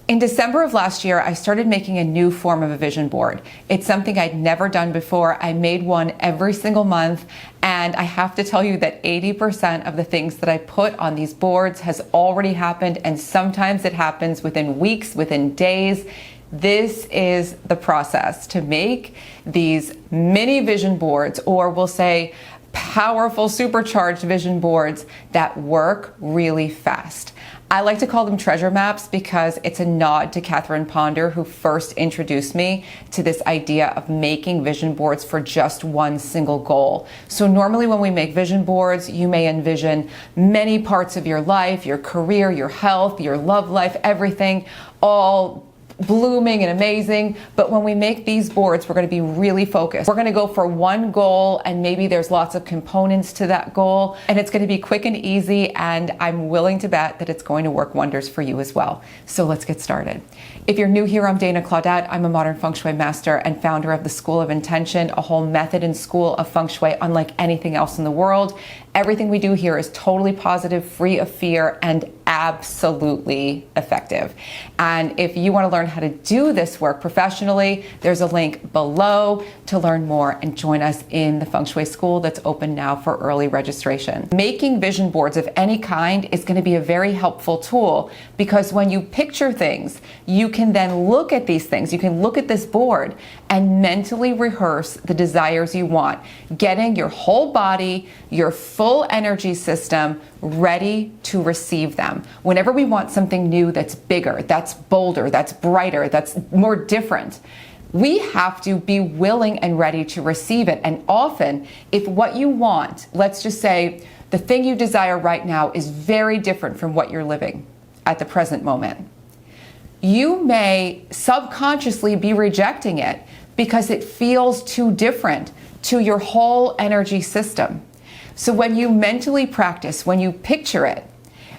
In December of last year, I started making a new form of a vision board. It's something I'd never done before. I made one every single month, and I have to tell you that 80% of the things that I put on these boards has already happened, and sometimes it happens within weeks, within days. This is the process to make these mini vision boards, or we'll say powerful, supercharged vision boards that work really fast. I like to call them treasure maps because it's a nod to Catherine Ponder, who first introduced me to this idea of making vision boards for just one single goal. So normally when we make vision boards, you may envision many parts of your life, your career, your health, your love life, everything, all blooming and amazing. But when we make these boards, we're going to be really focused. We're going to go for one goal, and maybe there's lots of components to that goal, and it's going to be quick and easy, and I'm willing to bet that it's going to work wonders for you as well. So let's get started. If you're new here, I'm Dana Claudette. I'm a modern feng shui master and founder of the School of Intention, a whole method and school of feng shui unlike anything else in the world. Everything we do here is totally positive, free of fear, and absolutely effective. And if you want to learn how to do this work professionally, there's a link below to learn more and join us in the Feng Shui School that's open now for early registration. Making vision boards of any kind is going to be a very helpful tool, because when you picture things, you can then look at these things. You can look at this board and mentally rehearse the desires you want, getting your whole body, your full energy system ready to receive them. Whenever we want something new that's bigger, that's bolder, that's brighter, that's more different, we have to be willing and ready to receive it. And often, if what you want, let's just say the thing you desire right now is very different from what you're living at the present moment, you may subconsciously be rejecting it because it feels too different to your whole energy system. So when you mentally practice, when you picture it,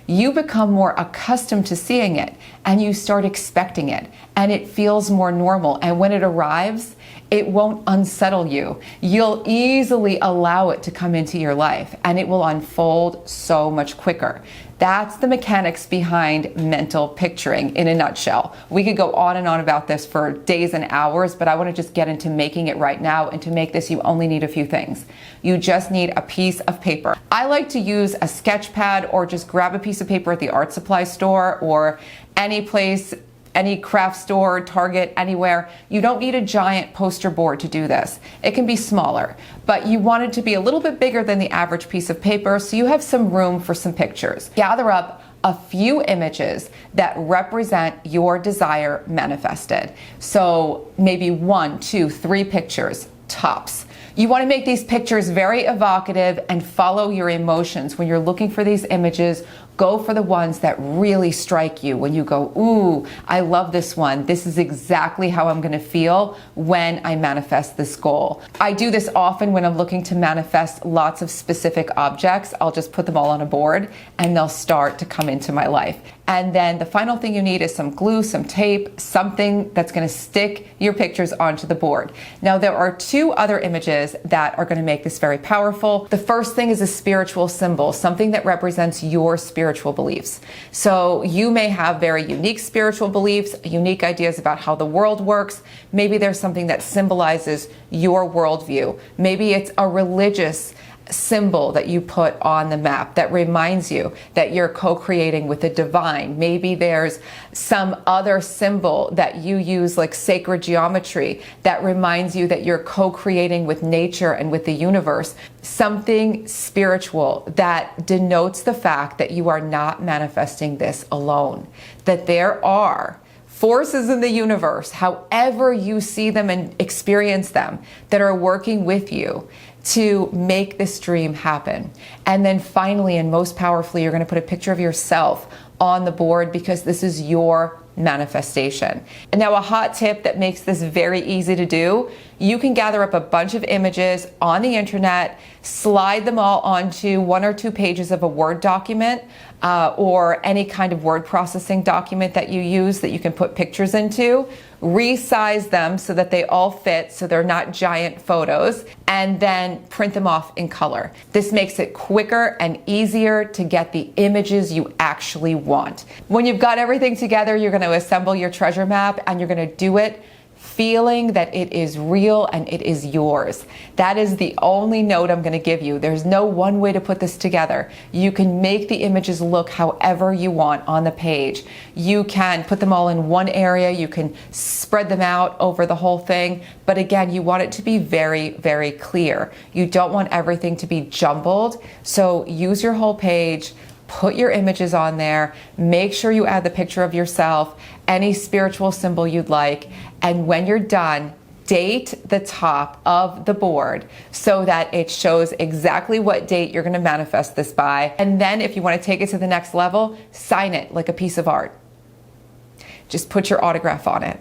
you become more accustomed to seeing it, and you start expecting it, and it feels more normal. And when it arrives, it won't unsettle you. You'll easily allow it to come into your life, and it will unfold so much quicker. That's the mechanics behind mental picturing in a nutshell. We could go on and on about this for days and hours, but I want to just get into making it right now. And to make this, you only need a few things. You just need a piece of paper. I like to use a sketch pad, or just grab a piece of paper at the art supply store or any place, any craft store, Target, anywhere. You don't need a giant poster board to do this. It can be smaller, but you want it to be a little bit bigger than the average piece of paper, so you have some room for some pictures. Gather up a few images that represent your desire manifested. So maybe 1, 2, 3 pictures, tops. You want to make these pictures very evocative and follow your emotions. When you're looking for these images, go for the ones that really strike you. When you go, ooh, I love this one. This is exactly how I'm going to feel when I manifest this goal. I do this often when I'm looking to manifest lots of specific objects. I'll just put them all on a board, and they'll start to come into my life. And then the final thing you need is some glue, some tape, something that's going to stick your pictures onto the board. Now, there are 2 other images that are going to make this very powerful. The first thing is a spiritual symbol, something that represents your spiritual beliefs. So you may have very unique spiritual beliefs, unique ideas about how the world works. Maybe there's something that symbolizes your worldview. Maybe it's a religious symbol that you put on the map that reminds you that you're co-creating with the divine. Maybe there's some other symbol that you use, like sacred geometry, that reminds you that you're co-creating with nature and with the universe. Something spiritual that denotes the fact that you are not manifesting this alone, that there are forces in the universe, however you see them and experience them, that are working with you to make this dream happen. And then finally, and most powerfully, you're going to put a picture of yourself on the board, because this is your manifestation. And now, a hot tip that makes this very easy to do: you can gather up a bunch of images on the internet, slide them all onto 1 or 2 pages of a Word document, or any kind of word processing document that you use that you can put pictures into, resize them so that they all fit, so they're not giant photos, and then print them off in color. This makes it quicker and easier to get the images you actually want. When you've got everything together, you're going to assemble your treasure map, and you're going to do it feeling that it is real and it is yours. That is the only note I'm going to give you. There's no one way to put this together. You can make the images look however you want on the page. You can put them all in one area. You can spread them out over the whole thing. But again, you want it to be very, very clear. You don't want everything to be jumbled. So use your whole page. Put your images on there, make sure you add the picture of yourself, any spiritual symbol you'd like, and when you're done, date the top of the board so that it shows exactly what date you're going to manifest this by. And then if you want to take it to the next level, sign it like a piece of art. Just put your autograph on it.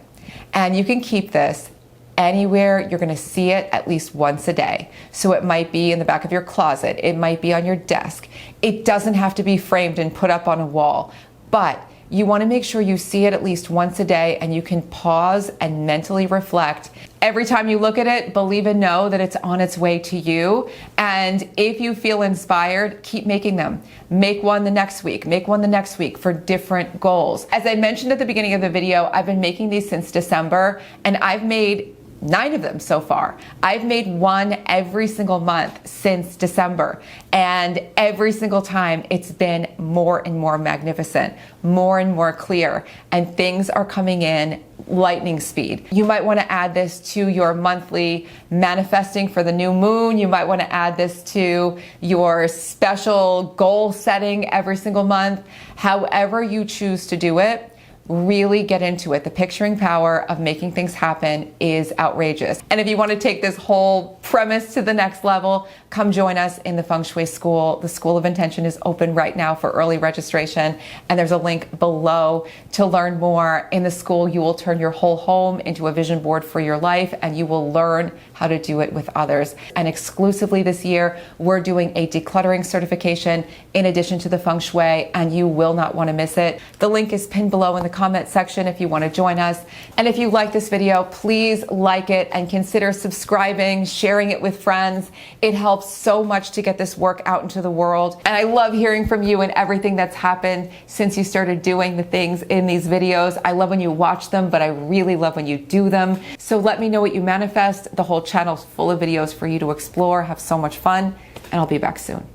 And you can keep this anywhere. You're going to see it at least once a day. So it might be in the back of your closet. It might be on your desk. It doesn't have to be framed and put up on a wall, but you want to make sure you see it at least once a day, and you can pause and mentally reflect. Every time you look at it, believe and know that it's on its way to you. And if you feel inspired, keep making them. Make one the next week, make one the next week for different goals. As I mentioned at the beginning of the video, I've been making these since December, and I've made 9 of them so far. I've made one every single month since December, and every single time it's been more and more magnificent, more and more clear, and things are coming in lightning speed. You might want to add this to your monthly manifesting for the new moon. You might want to add this to your special goal setting every single month. However you choose to do it, really get into it. The picturing power of making things happen is outrageous. And if you want to take this whole premise to the next level, come join us in the Feng Shui School. The School of Intention is open right now for early registration, and there's a link below to learn more. In the school, you will turn your whole home into a vision board for your life, and you will learn how to do it with others. And exclusively this year, we're doing a decluttering certification in addition to the Feng Shui, and you will not want to miss it. The link is pinned below in the comment section if you want to join us. And if you like this video, please like it and consider subscribing, sharing it with friends. It helps so much to get this work out into the world. And I love hearing from you and everything that's happened since you started doing the things in these videos. I love when you watch them, but I really love when you do them. So let me know what you manifest. The whole channel's full of videos for you to explore. Have so much fun, and I'll be back soon.